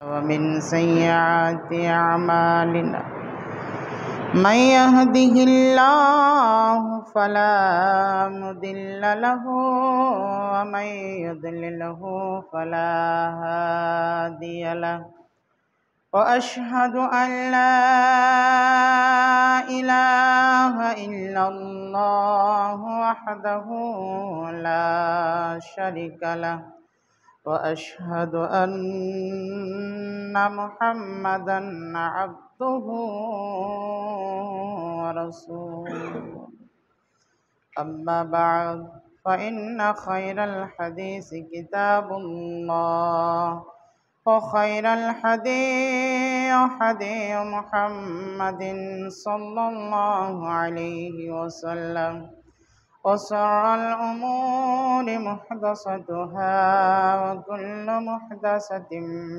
ومن سيئات أعمالنا من يهده الله فلا مضل له ومن يضلله فلا هادي له وأشهد أن لا إله إلا الله وحده لا شريك له وأشهد أن محمدًا عبده ورسوله أما بعد فإن خير الحديث كتاب الله وخير الهدي هدي محمد صلى الله عليه وسلم وشر الأمور محدثاتها وكل محدثة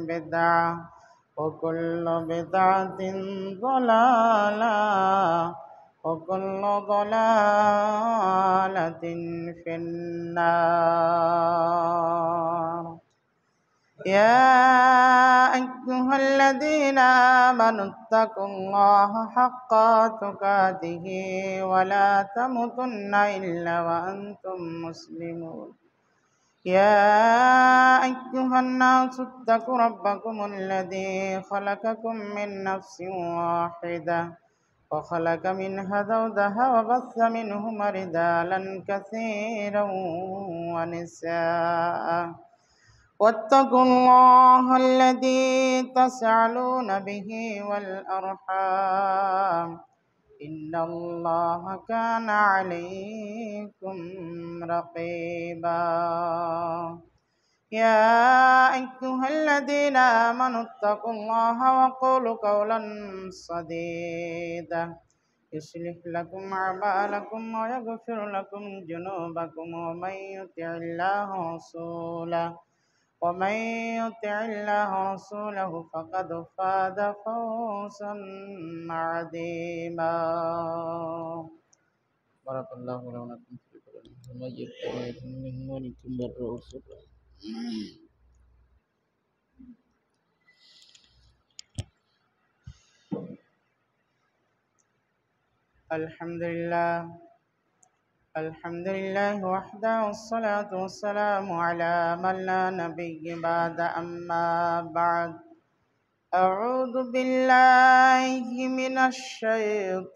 بدعة وكل بدعة ضلالة وكل ضلالة في النار. يا أيها الذين آمنوا اتقوا الله حق تقاته ولا تموتن إلا وأنتم مسلمون. يا أيها الناس اتقوا ربكم الذي خلقكم من نفس واحدة وخلق منها زوجها وبث منهما رجالا كثيرا ونساء واتقوا الله الذي تسألون به والأرحام إن الله كان عليكم رقيبا. يا أيها الذين آمنوا اتقوا الله وقولوا قولا سديدا يصلح لكم أعمالكم ويغفر لكم ذنوبكم ومن يطع الله ورسوله فقد فاز فوزا عظيما. بارك الله لكم في القرآن المجيد ويتمنكم بالرسول. الحمد لله وحده والصلاة والسلام على من لا نبي بعد. أما بعد أعوذ بالله من الشيطان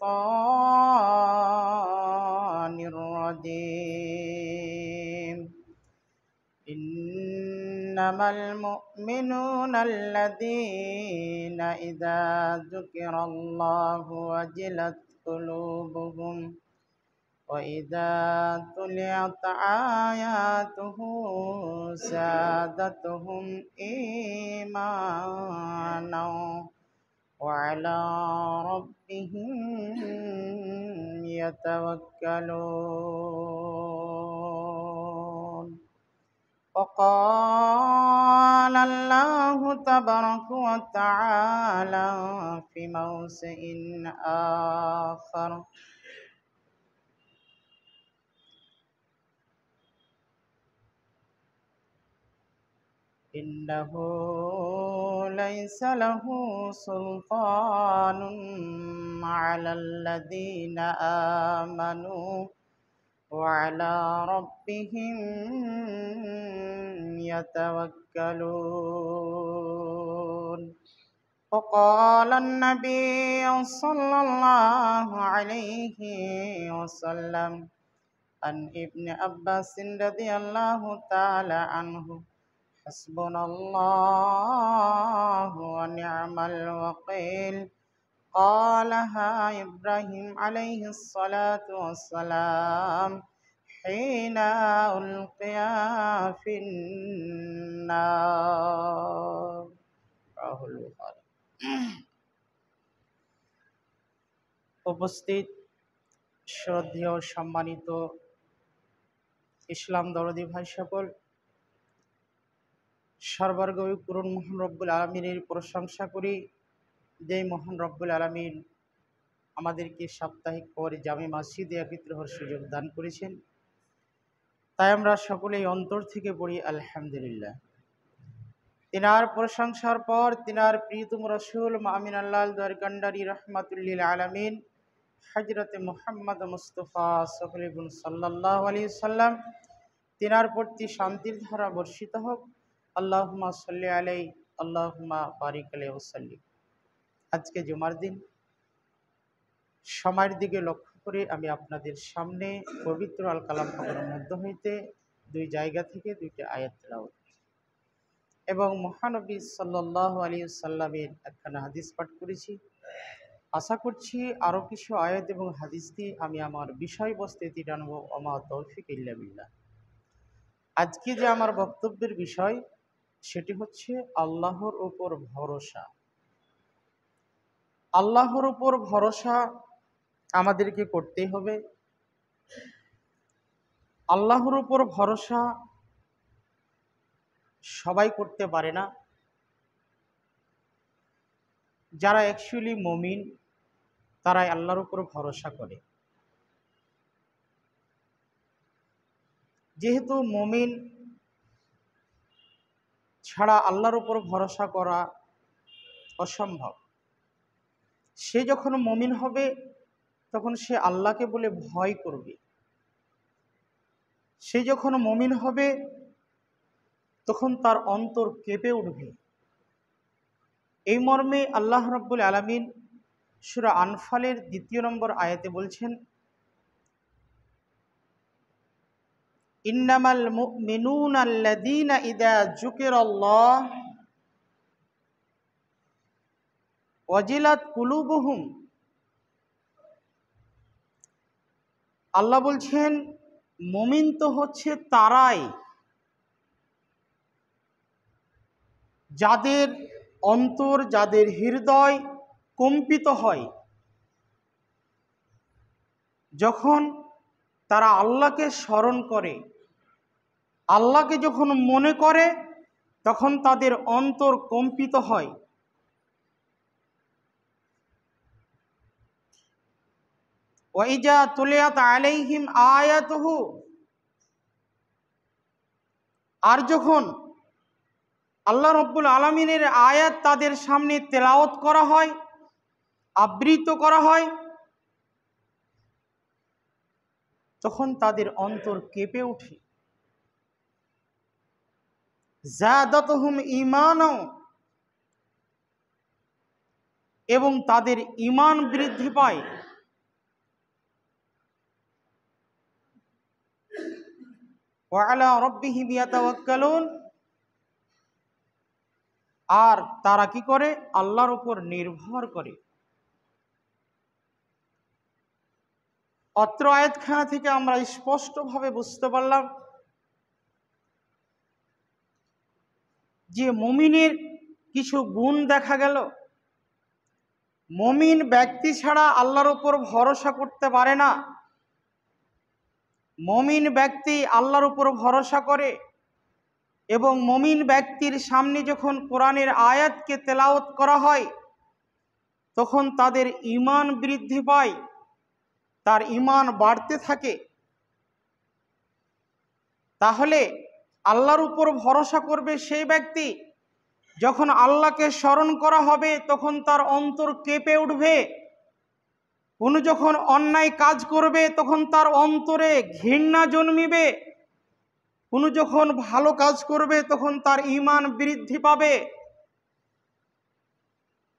الرجيم. إنما المؤمنون الذين إذا ذكر الله وجلت قلوبهم وإذا تليت آياته زادتهم إيمانا وعلى ربهم يتوكلون. وقال الله تبارك وتعالى في موضع آخر: إنه ليس له سلطان على الذين آمنوا وعلى ربهم يتوكلون. وقال النبي صلى الله عليه وسلم عن ابن عباس رضي الله تعالى عنه: حسبنا الله ونعم الوكيل. قالها إبراهيم عليه الصلاة والسلام حين ألقي في النار. উপস্থিত শ্রদ্ধেয় সম্মানিত ইসলাম দরদি ভাই সকল, সর্বর্গই পূরণ মহান রব্বুল আলামিনের প্রশংসা করি, যে মহান রব্বুল আলামিন আমাদেরকে সাপ্তাহিক পরে জামে মসজিদে একত্র হওয়ার সুযোগ দান করেছেন। তাই আমরা সকলেই অন্তর থেকে পড়ি আলহামদুলিল্লাহ। তিনার প্রশংসার পর তিনার প্রিয়তম রসুল মামিন আল্লাহ দরকান্ডারি রহমাতুল্লিল আলমিন হজরত মুহাম্মদ মুস্তফা সফলিবুল সাল্লাল্লাহু আলাইহি সাল্লাম তিনার প্রতি শান্তির ধারা বর্ষিত হোক। আল্লাহুম্মা সাল্লি আলাইহি আল্লাহুম্মা বারিক আলাইহি ওয়াসাল্লিম। আজকে জুমার দিন, সময়ের দিকে লক্ষ্য করে আমি আপনাদের সামনে পবিত্র আল কালাম পাকের মধ্য হইতে দুই জায়গা থেকে দুইটি আয়াত তেলাওয়াত এবং মহানবী সাল্লাল্লাহু আলাইহি সাল্লামের একখানা হাদিস পাঠ করেছি। আশা করছি আরও কিছু আয়াত এবং হাদিস দিয়ে আমি আমার বিষয়বস্তুতে টানব। ওমা তৌফিক ইল্লা বিল্লাহ। আজকে যে আমার বক্তব্যের বিষয় সেটি হচ্ছে আল্লাহর উপর ভরসা। আল্লাহর উপর ভরসা আমাদেরকে করতে হবে। আল্লাহর উপর ভরসা সবাই করতে পারে না। যারা অ্যাকচুয়ালি মুমিন তারাই আল্লাহর উপর ভরসা করে। যেহেতু মুমিন ছাড়া আল্লাহর উপর ভরসা করা অসম্ভব, সে যখন মুমিন হবে তখন সে আল্লাহকে বলে ভয় করবে। সে যখন মুমিন হবে তখন তার অন্তর কেঁপে উঠবে। এই মর্মে আল্লাহ রাব্বুল আলামিন সূরা আনফালের 2 নম্বর আয়াতে বলছেন, ইন্নামাল মুমিনুনা আল্লাযীনা ইযা যুকিরাল্লাহ ওয়াজিলাত কুলুবুহুম। আল্লাহ বলছেন মুমিন তো হচ্ছে তারাই যাদের অন্তর, যাদের হৃদয় কম্পিত হয় যখন তারা আল্লাহকে স্মরণ করে, আল্লাহকে যখন মনে করে তখন তাদের অন্তর কম্পিত হয়। ওয়াইজা তুলিয়াত আলাইহিম আয়াতুহু, আর যখন আল্লাহ রাব্বুল আলামিনের আয়াত তাদের সামনে তেলাওয়াত করা হয়, আবৃত করা হয়, তখন তাদের অন্তর কেঁপে ওঠে। যাদাতুহুম ঈমানা, এবং তাদের ঈমান বৃদ্ধি পায়। ওয়া আলা রাব্বিহিম ইয়াতাওয়াক্কালুন, আর তারা কি করে? আল্লাহর উপর নির্ভর করে। অত্র আয়াতখানা থেকে আমরা স্পষ্টভাবে বুঝতে পারলাম যে মুমিনের কিছু গুণ দেখা গেল। মুমিন ব্যক্তি ছাড়া আল্লাহর উপর ভরসা করতে পারে না। মুমিন ব্যক্তি আল্লাহর উপর ভরসা করে এবং মুমিন ব্যক্তির সামনে যখন কোরআনের আয়াতকে তেলাওয়াত করা হয় তখন তাদের ঈমান বৃদ্ধি পায়, তার ঈমান বাড়তে থাকে। তাহলে আল্লাহর উপর ভরসা করবে সেই ব্যক্তি, যখন আল্লাহকে স্মরণ করা হবে তখন তার অন্তর কেঁপে উঠবে। কোনো যখন অন্যায় কাজ করবে তখন তার অন্তরে ঘৃণা জন্মিবে। কোনো যখন ভালো কাজ করবে তখন তার ঈমান বৃদ্ধি পাবে।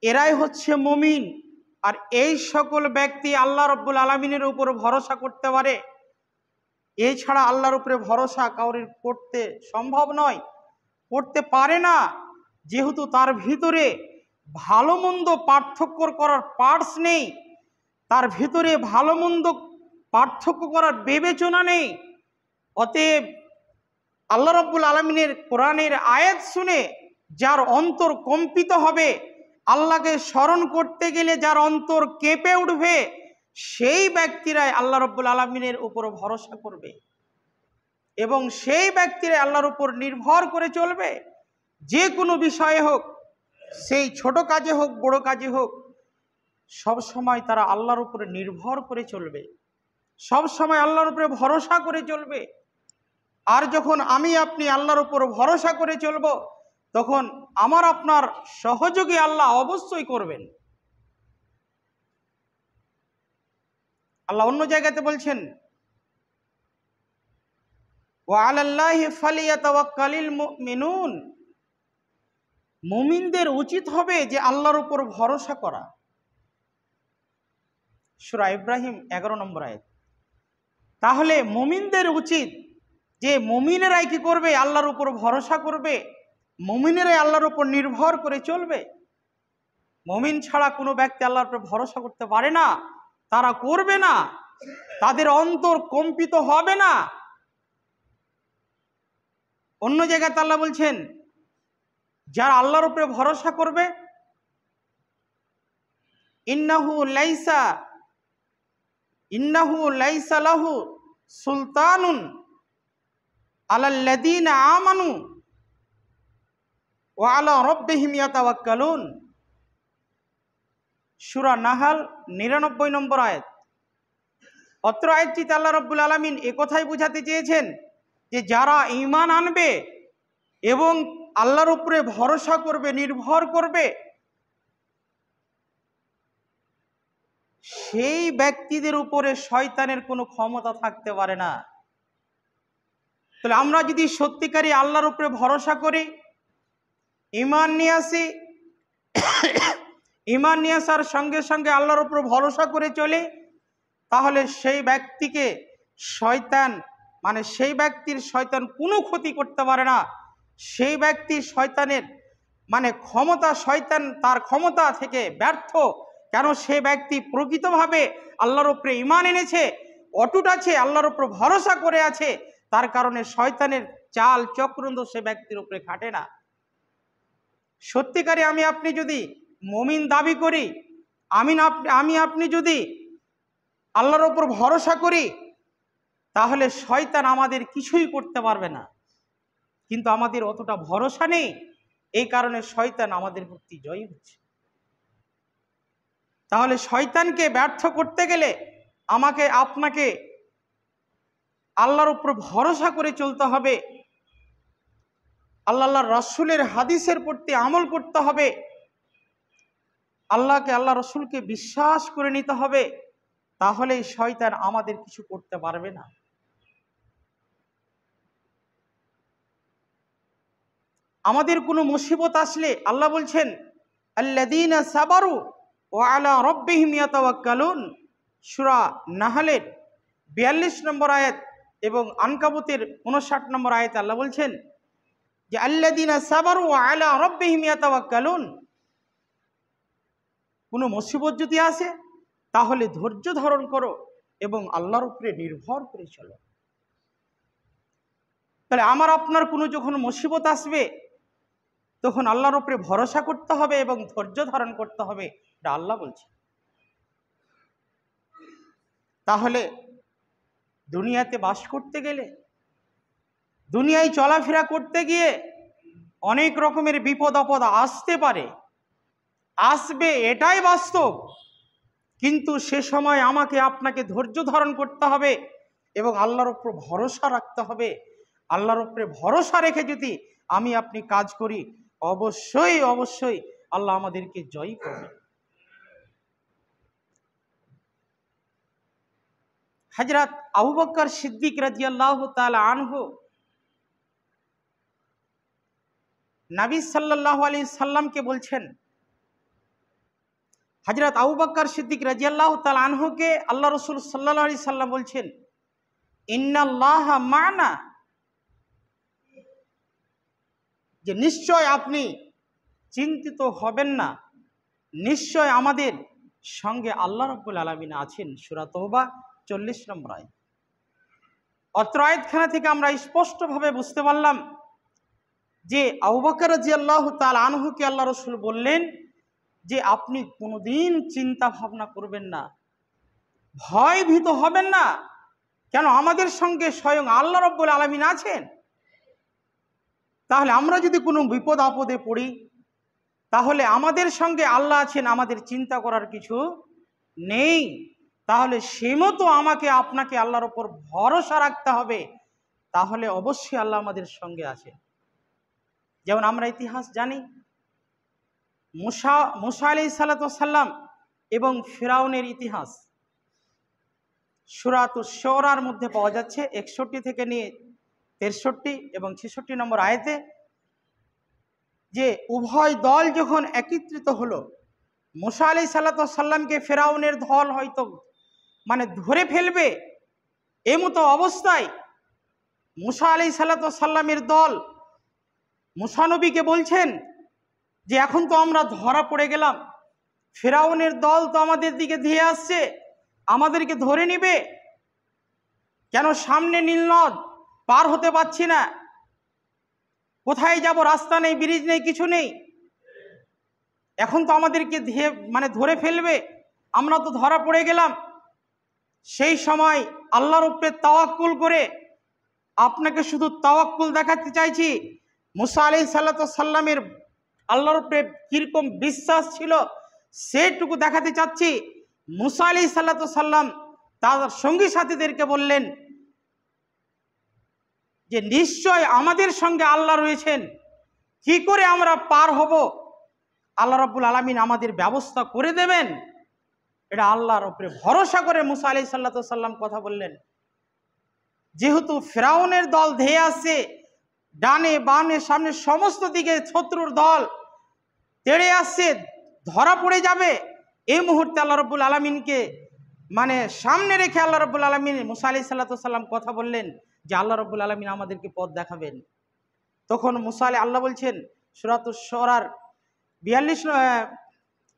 এরাই হচ্ছে মুমিন। আর এই সকল ব্যক্তি আল্লাহ রাব্বুল আলামিনের উপর ভরসা করতে পারে। এছাড়া আল্লাহর উপরে ভরসা কাউরির করতে সম্ভব নয়, করতে পারে না। যেহেতু তার ভিতরে ভালো মন্দ পার্থক্য করার পার্টস নেই, তার ভিতরে ভালো মন্দ পার্থক্য করার বিবেচনা নেই। অতএব আল্লাহ রাব্বুল আলামিনের কোরআনের আয়াত শুনে যার অন্তর কম্পিত হবে, আল্লাহকে স্মরণ করতে গেলে যার অন্তর কেঁপে উঠবে, সেই ব্যক্তিরাই আল্লাহ রাব্বুল আলামিনের উপর ভরসা করবে এবং সেই ব্যক্তিরাই আল্লাহর উপর নির্ভর করে চলবে। যে কোনো বিষয়ে হোক, সেই ছোট কাজে হোক বড় কাজে হোক, সব সময় তারা আল্লাহর উপরে নির্ভর করে চলবে, সব সময় আল্লাহর উপরে ভরসা করে চলবে। আর যখন আমি আপনি আল্লাহর উপর ভরসা করে চলব তখন আমার আপনার সহযোগী আল্লাহ অবশ্যই করবেন। আল্লাহ অন্য জায়গাতে বলছেন, ওয়া আলাল্লাহি ফালিয়াতাওয়াক্কালিল মুমিনুন, মুমিনদের উচিত হবে যে আল্লাহর উপর ভরসা করা। সূরা ইব্রাহিম 11 নম্বর আয়াত। তাহলে মুমিনদের উচিত যে মুমিনেরাই কি করবে? আল্লাহর উপর ভরসা করবে, মুমিনেরাই আল্লাহর উপর নির্ভর করে চলবে। মুমিন ছাড়া কোনো ব্যক্তি আল্লাহর উপর ভরসা করতে পারে না, তারা করবে না, তাদের অন্তর কম্পিত হবে না। অন্য জায়গায় আল্লাহ বলছেন, যারা আল্লাহর উপরে ভরসা করবে, ইন্নাহু লাইসা লাহু সুলতানুন আলাল্লাযীনা আমানু ওয়া আলা রাব্বিহিম ইয়াতাওয়াক্কালুন। সূরা নাহাল 99 নম্বর আয়াত। অত্র আয়াতটিতে আল্লাহ রাব্বুল আলামিন একথাই বোঝাতে চেয়েছেন যে যারা ঈমান আনবে এবং আল্লাহর উপরে ভরসা করবে, নির্ভর করবে, সেই ব্যক্তিদের উপরে শয়তানের কোনো ক্ষমতা থাকতে পারে না। তাহলে আমরা যদি সত্যিকারই আল্লাহর উপরে ভরসা করি, ঈমান নিয়ে আসি, ঈমান নিয়ে আসার সঙ্গে সঙ্গে আল্লাহর উপর ভরসা করে চলি, তাহলে সেই ব্যক্তিকে শয়তান সেই ব্যক্তির শয়তান কোনো ক্ষতি করতে পারে না। সেই ব্যক্তির শয়তানের ক্ষমতা, শয়তান তার ক্ষমতা থেকে ব্যর্থ। কেন? সে ব্যক্তি প্রকৃতভাবে আল্লাহর উপরে ঈমান এনেছে, অটুট আছে, আল্লাহর উপর ভরসা করে আছে, তার কারণে শয়তানের চাল চক্রান্ত সে ব্যক্তির উপরে খাটে না। সত্যিকারে আমি আপনি যদি মুমিন দাবি করি, আমি আপনি যদি আল্লাহর উপর ভরসা করি, তাহলে শয়তান আমাদের কিছুই করতে পারবে না। কিন্তু আমাদের অতটা ভরসা নেই, এই কারণে শয়তান আমাদের প্রতি জয়ী হচ্ছে। তাহলে শয়তানকে ব্যর্থ করতে গেলে আমাকে আপনাকে আল্লাহর উপর ভরসা করে চলতে হবে, আল্লাহর রাসূলের হাদিসের প্রতি আমল করতে হবে, আল্লাহকে, আল্লাহ রাসূলকে বিশ্বাস করে নিতে হবে। তাহলেই শয়তান আমাদের কিছু করতে পারবে না। আমাদের কোনো মুসিবত আসলে আল্লাহ বলছেন, আল্লাযীনা সাবারু ওয়া আলা রাব্বিহিম ইয়াতাওয়াক্কালুন। সূরা নাহলের 42 নম্বর আয়াত এবং আনকাবুতের 59 নম্বর আয়াতে আল্লাহ বলছেন যে আল্লাযীনা সাবারু ওয়া আলা রাব্বিহিম ইয়াতাওয়াক্কালুন। কোনো মুসিবত যদি আসে তাহলে ধৈর্য ধারণ করো এবং আল্লাহর উপরে নির্ভর করে চলো। তাহলে আমার আপনার কোনো যখন মুসিবত আসবে তখন আল্লাহর উপরে ভরসা করতে হবে এবং ধৈর্য ধারণ করতে হবে, এটা আল্লাহ বলছে। তাহলে দুনিয়াতে বাস করতে গেলে, দুনিয়ায় চলাফেরা করতে গিয়ে অনেক রকমের বিপদ আপদ আসতে পারে, আসবে, এটাই বাস্তব। কিন্তু সে সময় আমাকে আপনাকে ধৈর্য ধারণ করতে হবে এবং আল্লাহর উপর ভরসা রাখতে হবে। আল্লাহর উপরে ভরসা রেখে যদি আমি আপনি কাজ করি, অবশ্যই অবশ্যই আল্লাহ আমাদেরকে জয়ী করবে। হযরত আবু বকর সিদ্দিক রাদিয়াল্লাহু তাআলা আনহু নবী সাল্লাল্লাহু আলাইহি সাল্লামকে বলছেন, হযরত আবু বকর সিদ্দিক রাদিয়াল্লাহু তাআলা আনহুকে আল্লাহ রাসূল সাল্লাল্লাহু আলাইহি সাল্লাম বলছেন, ইন্নাল্লাহা মা'না, যে নিশ্চয় আপনি চিন্তিত হবেন না, নিশ্চয় আমাদের সঙ্গে আল্লাহ রাব্বুল আলামিন আছেন। সূরা তাওবা 40 নম্বর আয়াত। অত্র আয়াতখানা থেকে আমরা স্পষ্টভাবে বুঝতে পারলাম যে আবু বকর রাদিয়াল্লাহু তাআলা আনহুকে আল্লাহ রাসূল বললেন যে আপনি কোনোদিন চিন্তা ভাবনা করবেন না, ভয় ভীত হবেন না। কেন? আমাদের সঙ্গে স্বয়ং আল্লাহ রাব্বুল আলামিন আছেন। তাহলে আমরা যদি কোনো বিপদ আপদে পড়ি, তাহলে আমাদের সঙ্গে আল্লাহ আছেন, আমাদের চিন্তা করার কিছু নেই। তাহলে সে মতো আমাকে আপনাকে আল্লাহর উপর ভরসা রাখতে হবে, তাহলে অবশ্যই আল্লাহ আমাদের সঙ্গে আছে। যেমন আমরা ইতিহাস জানি, মুসা আলাইহিস সালাম এবং ফিরাউনের ইতিহাস সূরাতুশ শুরার মধ্যে পাওয়া যাচ্ছে 61 থেকে নিয়ে 63 এবং 66 নম্বর আয়াতে, যে উভয় দল যখন একত্রিত হলো, মুসা আলাইহিস সালামকে ফিরাউনের দল হয়তো ধরে ফেলবে, এমতো অবস্থায় মুসা আলাইহিস সালামের দল মুসা নবীকে বলছেন যে এখন তো আমরা ধরা পড়ে গেলাম, ফিরাউনের দল তো আমাদের দিকে ধেয়ে আসছে, আমাদেরকে ধরে নিবে, কেন সামনে নীল নদ পার হতে পারছি না, কোথায় যাব, রাস্তা নেই, ব্রিজ নেই, কিছু নেই, এখন তো আমাদেরকে ধরে ফেলবে, আমরা তো ধরা পড়ে গেলাম। সেই সময় আল্লাহর উপরে তাওয়াক্কুল করে, আপনাকে শুধু তাওয়াক্কুল দেখাতে চাইছি, মুসা আলাইহিস সালামের আল্লাহর উপরে কিরকম বিশ্বাস ছিল সেটুকু দেখাতে চাচ্ছি। মুসা আলাইহিস সালাম তার সঙ্গী সাথীদেরকে বললেন যে নিশ্চয় আমাদের সঙ্গে আল্লাহ রয়েছেন, কি করে আমরা পার হব, আল্লাহ রাব্বুল আলামিন আমাদের ব্যবস্থা করে দেবেন। এটা আল্লাহর উপরে ভরসা করে মুসা আলাইহিস সালাম কথা বললেন। যেহেতু ফিরাউনের দল ধেয়ে আসছে, ডানে বামে সামনে সমস্ত দিকে শত্রুর দল তেড়ে আসছে, ধরা পড়ে যাবে, এই মুহূর্তে আল্লাহ রাব্বুল আলামিনকে সামনে রেখে আল্লাহ রাব্বুল আলামিন মুসা আলাইহিস সালাম কথা বললেন যে আল্লাহ রাব্বুল আলামিন আমাদেরকে পথ দেখাবেন। তখন মুসা আল্লাহ বলছেন সূরাতুশ শুরার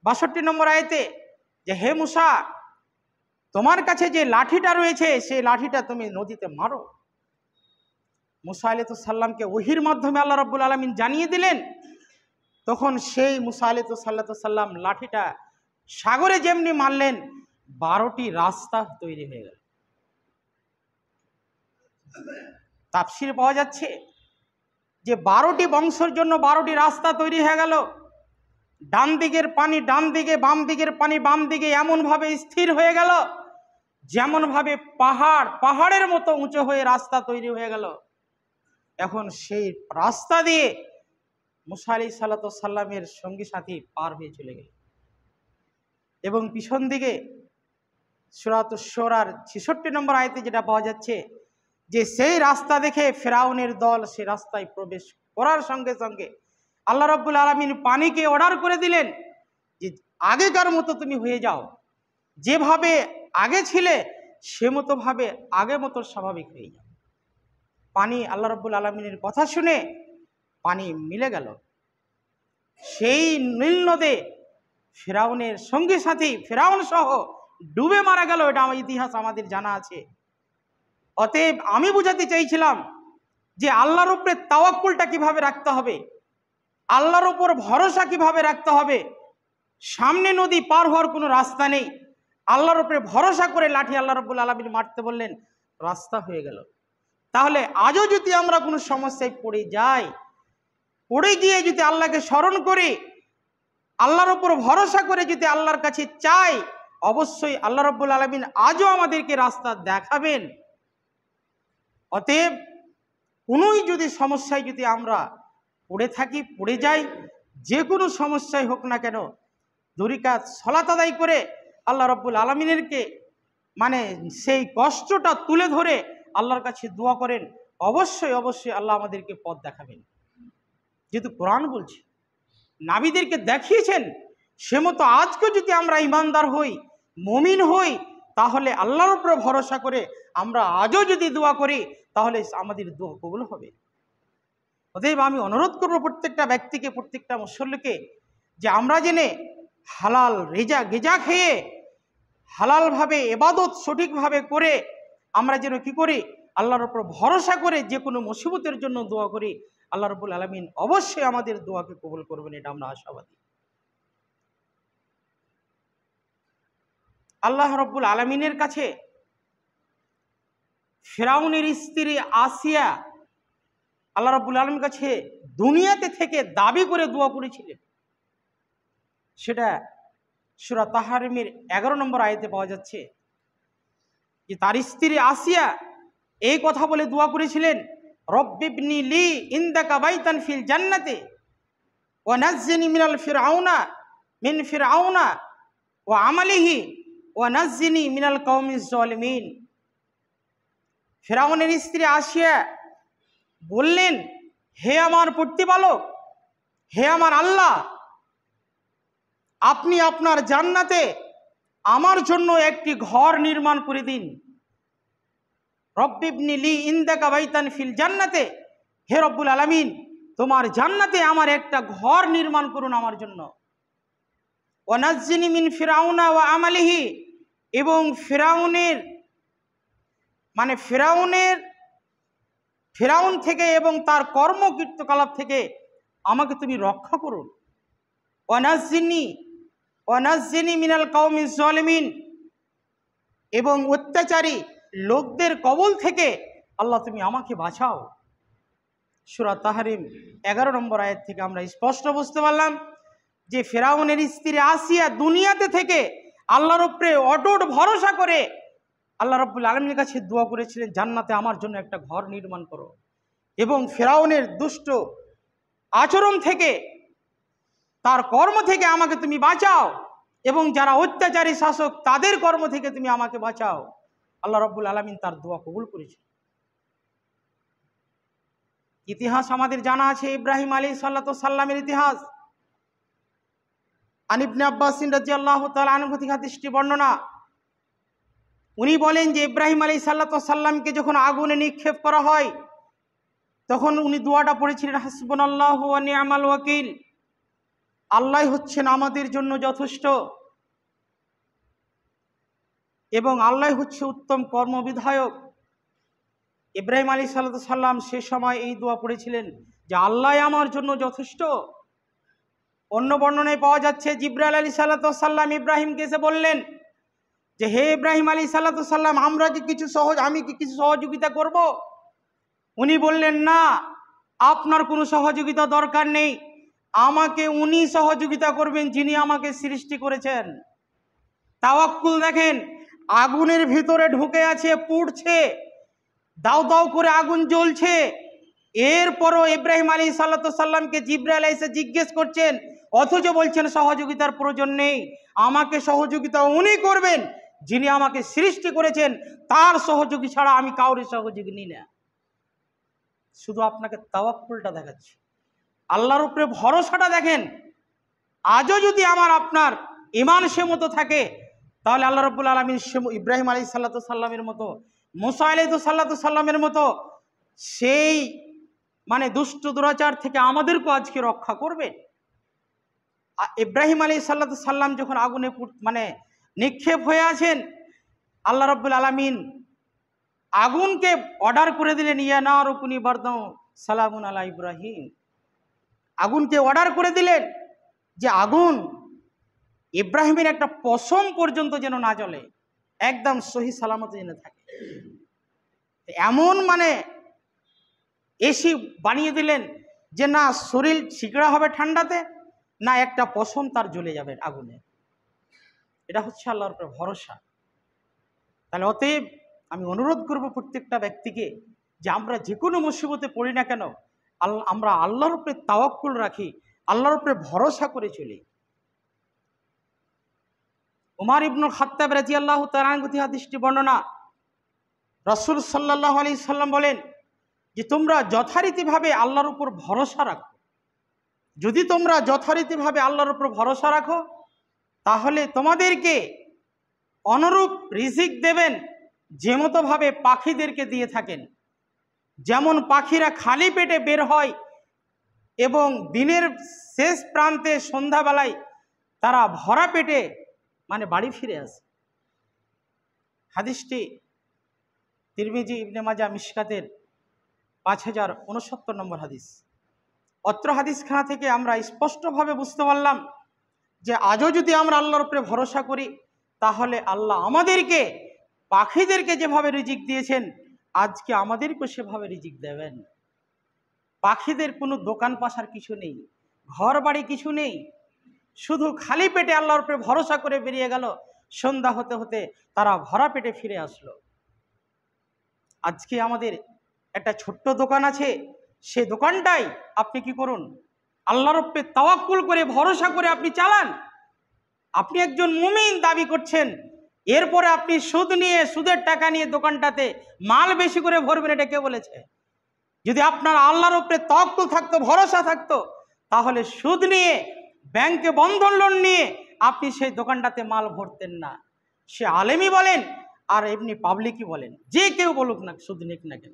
62 নম্বর আয়াতে যে হে মুসা, তোমার কাছে যে লাঠিটা রয়েছে সেই লাঠিটা তুমি নদীতে মারো। মুসা আলাইহিস সালামকে ওহীর মাধ্যমে আল্লাহ রাব্বুল আলামিন জানিয়ে দিলেন। তখন সেই মুসা আলাইহিস সালাম লাঠিটা সাগরে যেমনি মারলেন, 12টি রাস্তা তৈরি হয়ে গেল। তাফসীর পাওয়া যাচ্ছে যে 12টি বংশের জন্য 12টি রাস্তা তৈরি হয়ে গেল। ডান দিকের পানি ডান দিকে, বাম দিকের পানি বাম দিকে, এমনভাবে স্থির হয়ে গেল যেমনভাবে পাহাড়ের মতো উঁচু হয়ে রাস্তা তৈরি হয়ে গেল। এখন সেই রাস্তা দিয়ে মুসা আলাইহিস সালামের সঙ্গী সাথী পার হয়ে চলে গেল। এবং পিছন দিকে সূরাতুশ শুরার 66 নম্বর আয়াতে যেটা পাওয়া যাচ্ছে যে সেই রাস্তা দেখে ফিরাউনের দল সে রাস্তায় প্রবেশ করার সঙ্গে সঙ্গে আল্লাহ রাব্বুল আলামিন পানিকে অর্ডার করে দিলেন যে আগেকার মতো তুমি হয়ে যাও, যেভাবে আগে ছিলে সে মতোভাবে আগে মতো স্বাভাবিক হয়ে যাও। পানি আল্লাহ রাব্বুল আলামিনের কথা শুনে পানি মিলে গেল। সেই নীল নদে ফিরাউনের সঙ্গী সাথী ফিরাউন সহ ডুবে মারা গেল। এটা আমার ইতিহাস আমাদের জানা আছে। অতএব আমি বুঝাতে চাইছিলাম যে আল্লাহর উপরে তাওয়াক্কুলটা কিভাবে রাখতে হবে, আল্লাহর উপর ভরসা কিভাবে রাখতে হবে। সামনে নদী পার হওয়ার কোনো রাস্তা নেই, আল্লাহর উপরে ভরসা করে লাঠি আল্লাহ রাব্বুল আলামিন মারতে বললেন, রাস্তা হয়ে গেল। তাহলে আজও যদি আমরা কোনো সমস্যায় পড়ে যাই, পড়ে গিয়ে যদি আল্লাহকে স্মরণ করি, আল্লাহর উপর ভরসা করে যদি আল্লাহর কাছে চাই, অবশ্যই আল্লাহ রাব্বুল আলামিন আজও আমাদেরকে রাস্তা দেখাবেন। অতএব কোনোই যদি সমস্যায় যদি আমরা পড়ে থাকি, পড়ে যাই, যে কোনো সমস্যায় হোক না কেন, দুরিকাত সালাত আদায় করে আল্লাহ রাব্বুল আলামিনেরকে সেই কষ্টটা তুলে ধরে আল্লাহর কাছে দোয়া করেন, অবশ্যই অবশ্যই আল্লাহ আমাদেরকে পথ দেখাবেন। যেহেতু কোরআন বলছে, নাবিদেরকে দেখিয়েছেন, সে মতো আজকে যদি আমরা ইমানদার হই, মুমিন হই, তাহলে আল্লাহর উপরে ভরসা করে আমরা আজও যদি দোয়া করি তাহলে আমাদের দোয়া কবুল হবে। অতএব আমি অনুরোধ করবো প্রত্যেকটা ব্যক্তিকে, প্রত্যেকটা মুসল্লিকে, যে আমরা জেনে হালাল গেজা খেয়ে হালালভাবে ইবাদত সঠিকভাবে করে আমরা যেন কি করি, আল্লাহর উপর ভরসা করে যে কোনো মুসিবতের জন্য দোয়া করি। আল্লাহ রাব্বুল আলামিন অবশ্যই আমাদের দোয়াকে কবুল করবেন, এটা আমরা আশাবাদী। আল্লাহ রাব্বুল আলামিনের কাছে ফিরাউনের স্ত্রী আসিয়া আল্লাহ রাব্বুল আলামিনের কাছে দুনিয়াতে থেকে দাবি করে দোয়া করেছিলেন। সেটা সূরা তাহরিমের 11 নম্বর আয়াতে পাওয়া যাচ্ছে যে তার স্ত্রী আসিয়া এই কথা বলে দোয়া করেছিলেন রব্বিবনি লি ইনদাকা বাইতান ফিল জান্নাতি ওয়া নাজ্জিনি মিন ফিরআউনা ওয়া আমালিহি ওয়া নাজ্জিনি মিনাল কওমিজ জালিমিন। ফিরআউনের স্ত্রী আসিয়া বললেন, হে আমার প্রতিপালক, হে আমার আল্লাহ, আপনি আপনার জান্নাতে আমার জন্য একটি ঘর নির্মাণ করে দিন। রব্বিবনি লি ইনদাকা বাইতান ফিল জান্নাতে, হে রব্বুল আলামিন, তোমার জান্নাতে আমার একটা ঘর নির্মাণ করুন আমার জন্য। ওয়া নাজ্জিনি মিন ফিরআউনা ওয়া আমালিহি, এবং ফিরআউন থেকে এবং তার কর্মকীর্তকলাপ থেকে আমাকে তুমি রক্ষা করুন। ওয়া নাজ্জিনি মিনাল কওমিজ জালিমিন, এবং অত্যাচারী লোকদের কবল থেকে আল্লাহ তুমি আমাকে বাঁচাও। সূরা তাহরিম 11 নম্বর আয়াত থেকে আমরা স্পষ্ট বুঝতে পারলাম যে ফিরআউনের স্ত্রী আসিয়া দুনিয়াতে থেকে আল্লাহর উপরে অটুট ভরসা করে আল্লাহ রাব্বুল আলামিনের কাছে দোয়া করেছিলেন, জান্নাতে আমার জন্য একটা ঘর নির্মাণ করো, এবং ফিরআউনের দুষ্ট আচরণ থেকে, তার কর্ম থেকে আমাকে তুমি বাঁচাও, এবং যারা অত্যাচারী শাসক তাদের কর্ম থেকে তুমি আমাকে বাঁচাও। আল্লাহ রাব্বুল আলামিন তার দোয়া কবুল করেছেন। ইতিহাস আমাদের জানা আছে, ইব্রাহিম আলাইহিস সালামের ইতিহাস। আন ইবনে আব্বাস রাদিয়াল্লাহু তাআলা আনহু থেকে হাদিসটি বর্ণনা, উনি বলেন যে ইব্রাহিম আলাইহিস সালামকে যখন আগুনে নিক্ষেপ করা হয় তখন উনি দোয়াটা পড়েছিলেন, হাসবুনাল্লাহু ওয়া নি'মাল ওয়াকিল, আল্লাহ হচ্ছেন আমাদের জন্য যথেষ্ট এবং আল্লাহ হচ্ছে উত্তম কর্মবিধায়ক। ইব্রাহিম আলাইহিস সালাম সে সময় এই দোয়া পড়েছিলেন যে আল্লাহ আমার জন্য যথেষ্ট। অন্য বর্ণনায় পাওয়া যাচ্ছে জিবরাইল আলাইহিস সালাম ইব্রাহিমকে এসে বললেন যে হে ইব্রাহিম আলাইহিস সালাম, আমি কি কিছু সহযোগিতা করব? উনি বললেন, না, আপনার কোনো সহযোগিতা দরকার নেই, আমাকে উনি সহযোগিতা করবেন যিনি আমাকে সৃষ্টি করেছেন। তাওয়াক্কুল দেখেন, আগুনের ভিতরে ঢুকে আছে, পুড়ছে, দাও দাও করে আগুন জ্বলছে, এরপরও ইব্রাহিম আলাইহিস সালামকে জিবরাইল এসে জিজ্ঞেস করছেন, অথচ বলছেন সহযোগিতার প্রয়োজন নেই, আমাকে সহযোগিতা উনি করবেন যিনি আমাকে সৃষ্টি করেছেন, তার সহযোগী ছাড়া আমি কাউরি সহযোগী নিই না। শুধু আপনাকে তাওয়াক্কুলটা দেখাচ্ছি, আল্লাহর উপরে ভরসাটা দেখেন। আজও যদি আমার আপনার ঈমান সে মতো থাকে তাহলে আল্লাহ রাব্বুল আলামিন ইব্রাহিম আলাইহিস সালামের মতো, মুসা আলাইহিস সালামের মতো সেই দুষ্ট দুরাচার থেকে আমাদেরকে আজকে রক্ষা করবেন। ইব্রাহিম আলাইহিস সালাম যখন আগুনে নিক্ষেপ হয়ে আছেন, আল্লাহ রাব্বুল আলামিন আগুনকে অর্ডার করে দিলেন, ইয়া নারু কুনি বারদাও সালামুন আলা ইব্রাহিম। আগুনকে অর্ডার করে দিলেন যে আগুন ইব্রাহিমের একটা পশম পর্যন্ত যেন না জ্বলে, একদম সহি সালামতে যেন থাকে। এমন এসি বানিয়ে দিলেন যে না শরীর শিকড়া হবে ঠান্ডাতে, না একটা পশম তার জ্বলে যাবে আগুনে। এটা হচ্ছে আল্লাহর উপরে ভরসা। তাহলে অতএব আমি অনুরোধ করব প্রত্যেকটা ব্যক্তিকে যে আমরা যে কোনো মুসিবতে পড়ি না কেন, আমরা আল্লাহর উপরে তাওয়াক্কুল রাখি, আল্লাহর উপরে ভরসা করে চলি। উমর ইবনুল খাত্তাব রাদিয়াল্লাহু তাআলা আনহু থেকে হাদিসটি বর্ণনা, রাসূল সাল্লাল্লাহু আলাইহি সাল্লাম বলেন যে তোমরা যথারীতিভাবে আল্লাহর উপর ভরসা রাখো। যদি তোমরা যথারীতিভাবে আল্লাহর উপর ভরসা রাখো তাহলে তোমাদেরকে অনুরূপ রিজিক দেবেন যে মতোভাবে পাখিদেরকে দিয়ে থাকেন। যেমন পাখিরা খালি পেটে বের হয় এবং দিনের শেষ প্রান্তে সন্ধ্যাবেলায় তারা ভরা পেটে বাড়ি ফিরে আসে। হাদিসটি তিরমিজি, ইবনে মাজাহ, মিশকাতের 5069 নম্বর হাদিস। অত্র হাদিসখানা থেকে আমরা স্পষ্টভাবে বুঝতে পারলাম যে আজও যদি আমরা আল্লাহর উপরে ভরসা করি তাহলে আল্লাহ আমাদেরকে পাখিদেরকে যেভাবে রিজিক দিয়েছেন আজকে আমাদেরকেও সেভাবে রিজিক দেবেন। পাখিদের কোনো দোকান পাশার কিছু নেই, ঘর বাড়ি কিছু নেই, শুধু খালি পেটে আল্লাহর উপরে ভরসা করে বেরিয়ে গেল, সন্ধ্যা হতে হতে তারা ভরা পেটে ফিরে আসলো। আজকে আমাদের একটা ছোট্ট দোকান আছে, সে দোকানটাই আপনি কি করুন, আল্লাহর উপরে তাওয়াক্কুল করে ভরসা করে আপনি চালান। আপনি একজন মুমিন দাবি করছেন, এরপরে আপনি সুদ নিয়ে, সুদের টাকা নিয়ে দোকানটাতে মাল বেশি করে ভরবেন, এটা কে বলেছে? যদি আপনার আল্লাহর উপরে তাওয়াক্কুল থাকতো, ভরসা থাকতো, তাহলে সুদ নিয়ে, ব্যাংকে বন্ধন লোন নিয়ে আপনি সেই দোকানটাতে মাল ভরতেন না। সে আলেমই বলেন আর এমনি পাবলিকই বলেন, যে কেউ বলুক না, সুদ নিক না কেন।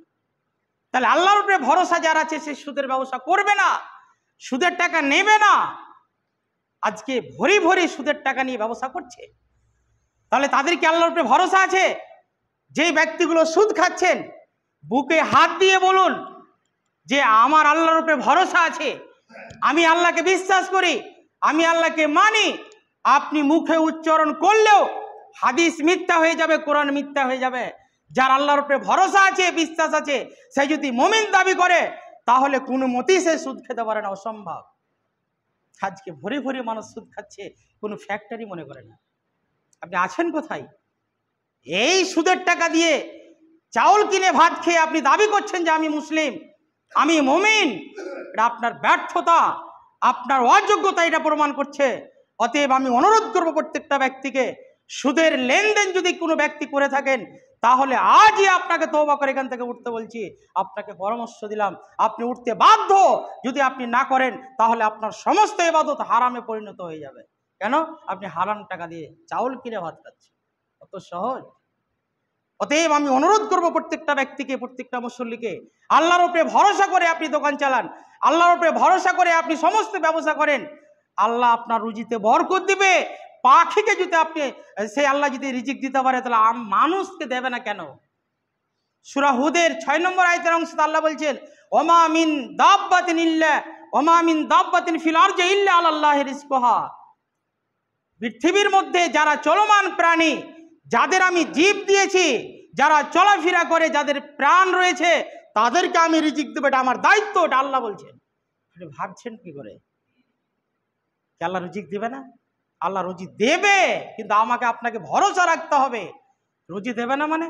তাহলে আল্লাহর উপরে ভরসা যার আছে সে সুদের ব্যবসা করবে না, সুদের টাকা নেবে না। আজকে ভরি ভরি সুদের টাকা নিয়ে ব্যবসা করছে। তাহলে তাদের কি আল্লাহর উপরে ভরসা আছে? যেই ব্যক্তিগুলো সুদ খাচ্ছেন, বুকে হাত দিয়ে বলুন যে আমার আল্লাহর উপরে ভরসা আছে, আমি আল্লাহকে বিশ্বাস করি, আমি আল্লাহকে মানি। আপনি মুখে উচ্চারণ করলেও হাদিস মিথ্যা হয়ে যাবে, কোরআন মিথ্যা হয়ে যাবে। যার আল্লাহর উপরে ভরসা আছে, বিশ্বাস আছে, সে যদি মুমিন দাবি করে, তাহলে কোনো মতেই সে সুদ খেতে পারে না, অসম্ভব। আজকে ভরে ভরে মানুষ সুদ খাচ্ছে, কোনো ফ্যাক্টরি মনে করে না। আপনি আছেন কোথায়? এই সুদের টাকা দিয়ে চাউল কিনে ভাত খেয়ে আপনি দাবি করছেন যে আমি মুসলিম, আমি মুমিন। এটা আপনার ব্যর্থতা, আপনার অযোগ্যতা এটা প্রমাণ করছে। অতএব আমি অনুরোধ করব প্রত্যেকটা ব্যক্তিকে, সুদের লেনদেন যদি কোনো ব্যক্তি করে থাকেন, তাহলে আজই আপনাকে তওবা করে এখান থেকে উঠতে বলছি। আপনাকে পরামর্শ দিলাম, আপনি উঠতে বাধ্য। যদি আপনি না করেন, তাহলে আপনার সমস্ত ইবাদত হারামে পরিণত হয়ে যাবে। কেন? আপনি হারাম টাকা দিয়ে চাউল কিনে ভাত খাচ্ছেন, অত সহজ। অতএব আমি অনুরোধ করব প্রত্যেকটা ব্যক্তিকে, প্রত্যেকটা মুসল্লিকে, আল্লাহর উপরে ভরসা করে আপনি দোকান চালান, আল্লাহর উপরে ভরসা করে আপনি সমস্ত ব্যবসা করেন। আল্লাহ আপনার রুজিতে বরকত দিবে। পাখিকে যদি আপনি, সেই আল্লাহ যদি রিজিক দিতে পারে, তাহলে মানুষকে দেবে না কেন? সূরা হুদের 6 নম্বর আয়াতের অংশে আল্লাহ বলছেন, ওমা মিন দাব্বাতিন ফিল আরজি ইল্লা আলাল্লাহি রিজকুহা। পৃথিবীর মধ্যে যারা চলমান প্রাণী, যাদের আমি জীব দিয়েছি, যারা চলাফেরা করে, যাদের প্রাণ রয়েছে, তাদেরকে আমি রিজিক দেবো, এটা আমার দায়িত্ব। এটা আল্লাহ বলছেন। ভাবছেন কি করে আল্লাহ রিজিক দেবে না? আল্লাহ রুজি দেবে, কিন্তু আমাকে আপনাকে ভরসা রাখতে হবে। রুজি দেবে না মানে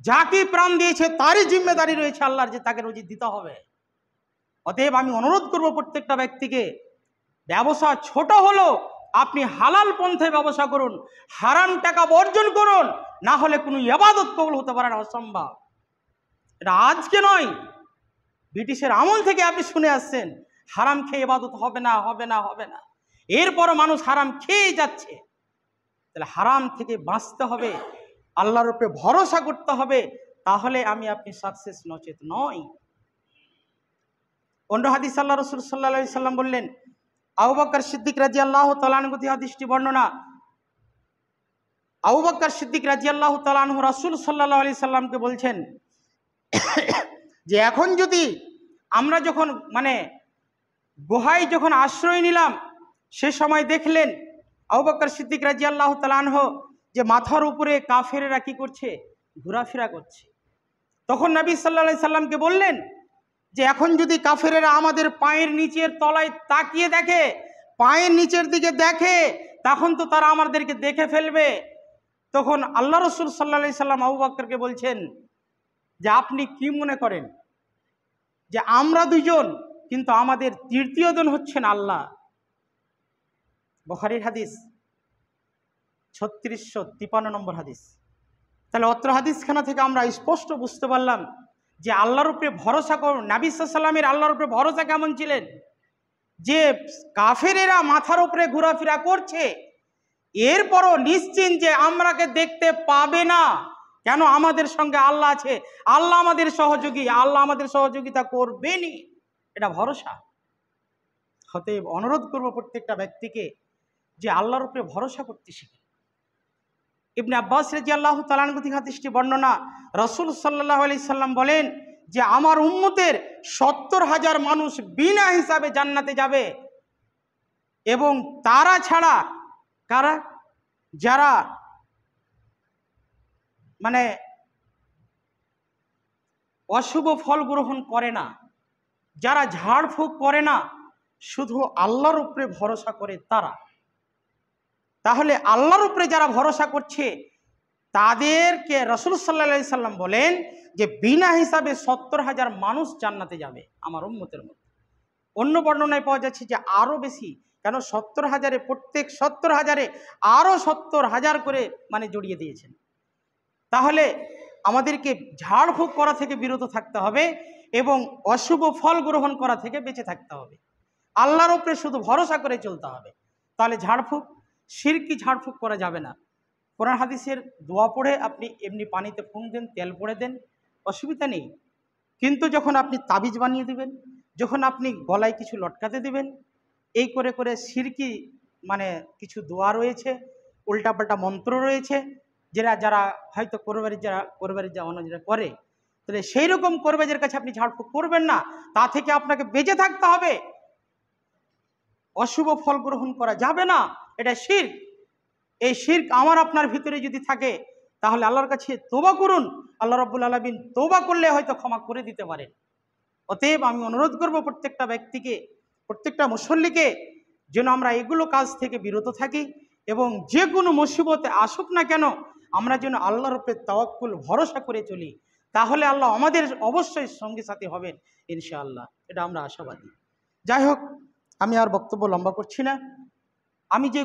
যাকে প্রাণ দিয়েছে তারই জিম্মেদারি রয়েছে আল্লাহর, যে তাকে রুজি দিতে হবে। অতএব আমি অনুরোধ করব প্রত্যেকটা ব্যক্তিকে, ব্যবসা ছোট হলো আপনি হালাল পন্থায় ব্যবসা করুন, হারাম টাকা বর্জন করুন, না হলে কোনো ইবাদত কবুল হতে পারে না, অসম্ভব। এটা আজকে নয়, ব্রিটিশের আমল থেকে আপনি শুনে আসছেন হারাম খেয়ে ইবাদত হবে না, হবে না, হবে না। এরপরও মানুষ হারাম খেয়ে যাচ্ছে। তাহলে হারাম থেকে বাঁচতে হবে, আল্লাহর উপরে ভরসা করতে হবে, তাহলে আমি আপনি সাকসেস, নচেত নয়। অন্য হাদিস আল্লাহ রাসূল সাল্লাল্লাহু আলাইহি সাল্লাম বললেন, আবু বকর সিদ্দিক রাদিয়াল্লাহু তাআলা আনহু থেকে হাদিসটি বর্ণনা। আবু বকর সিদ্দিক রাদিয়াল্লাহু তাআলা আনহু রাসূল সাল্লাল্লাহু আলাইহি সাল্লামকে বলছেন যে এখন যদি আমরা যখন গুহায় যখন আশ্রয় নিলাম, সে সময় দেখলেন আবু বকর সিদ্দিক রাদিয়াল্লাহু তাআলা আনহু যে মাথার উপরে কাফেরেরা কি করছে, ঘোরাফেরা করছে। তখন নবী সাল্লাল্লাহু আলাইহি সাল্লামকে বললেন যে এখন যদি কাফেরেরা আমাদের পায়ের নিচের তলায় তাকিয়ে দেখে, পায়ের নিচের দিকে দেখে, তখন তো তারা আমাদেরকে দেখে ফেলবে। তখন আল্লাহ রাসূল সাল্লাল্লাহু আলাইহি সাল্লাম আবু বকরকে বলছেন যে আপনি কি মনে করেন যে আমরা দুজন, কিন্তু আমাদের তৃতীয় জন হচ্ছেন আল্লাহ। বুখারীর হাদিস 3653 নম্বর হাদিস। তাহলে অত্র হাদিসখানা থেকে আমরা স্পষ্ট বুঝতে পারলাম যে আল্লাহর উপরে ভরসা করুন। নবী সাল্লাল্লাহু আলাইহি ওয়াসাল্লামের আল্লাহর উপরে ভরসা কেমন ছিলেন, যে কাফেরেরা মাথার উপরে ঘোরাফেরা করছে, এরপরও নিশ্চিন্ত যে আমরাকে দেখতে পাবে না। কেন? আমাদের সঙ্গে আল্লাহ আছে, আল্লাহ আমাদের সহযোগী, আল্লাহ আমাদের সহযোগিতা করবেনই, এটা ভরসা। অতএব অনুরোধ করব প্রত্যেকটা ব্যক্তিকে যে আল্লাহর উপরে ভরসা করতে শিখে। ইবনে আব্বাস রাদিয়াল্লাহু তাআলা আনহু থেকে হাদিসটি বর্ণনা, রাসূল সাল্লাল্লাহু আলাইহি সাল্লাম বলেন যে আমার উম্মতের 70,000 মানুষ বিনা হিসাবে জান্নাতে যাবে, এবং তারা ছাড়া কারা, যারা অশুভ ফল গ্রহণ করে না, যারা ঝাড়ফুঁক করে না, শুধু আল্লাহর উপরে ভরসা করে তারা। তাহলে আল্লাহর উপরে যারা ভরসা করছে তাদেরকে রাসূল সাল্লাল্লাহু আলাইহি সাল্লাম বলেন যে বিনা হিসাবে 70,000 মানুষ জান্নাতে যাবে আমার উম্মতের মধ্যে। অন্য বর্ণনায় পাওয়া যাচ্ছে যে আরো বেশি, কেন 70,000-এ প্রত্যেক 70,000-এ আরো 70,000 করে মানে জড়িয়ে দিয়েছেন। তাহলে আমাদেরকে ঝাড়ফুঁক করা থেকে বিরত থাকতে হবে এবং অশুভ ফল গ্রহণ করা থেকে বেঁচে থাকতে হবে। আল্লাহর উপরে শুধু ভরসা করে চলতে হবে। তাহলে ঝাড়ফুঁক, শিরকি ঝাড়ফুঁক করা যাবে না। কোরআন হাদিসের দোয়া পড়ে আপনি এমনি পানিতে ফুঁক দেন, তেল পড়ে দেন, অসুবিধা নেই। কিন্তু যখন আপনি তাবিজ বানিয়ে দিবেন, যখন আপনি গলায় কিছু লটকাতে দিবেন, এই করে করে শিরকি মানে কিছু দোয়া রয়েছে, উল্টাপাল্টা মন্ত্র রয়েছে, যারা হয়তো কোরবানির যা অন্যরা করে, তাহলে সেই রকম কোরবাজের কাছে আপনি ঝাড়ফুঁক করবেন না। তা থেকে আপনাকে বেঁচে থাকতে হবে। অশুভ ফল গ্রহণ করা যাবে না, এটা শিরক। এই শিরক আমার আপনার ভিতরে যদি থাকে তাহলে আল্লাহর কাছে তওবা করুন। আল্লাহ রাব্বুল আলামিন তওবা করলে হয়তো ক্ষমা করে দিতে পারেন। অতএব আমি অনুরোধ করব প্রত্যেকটা ব্যক্তিকে, প্রত্যেকটা মুসল্লিকে, যেন আমরা এগুলো কাজ থেকে বিরত থাকি এবং যে কোনো মুসিবতে আসুক না কেন আমরা যেন আল্লাহর উপরে তাওয়াক্কুল ভরসা করে চলি। তাহলে আল্লাহ আমাদের অবশ্যই সঙ্গী সাথী হবেন ইনশাআল্লাহ, এটা আমরা আশাবাদী। যাই হোক, আমি আর বক্তব্য লম্বা করছি না। আমি যে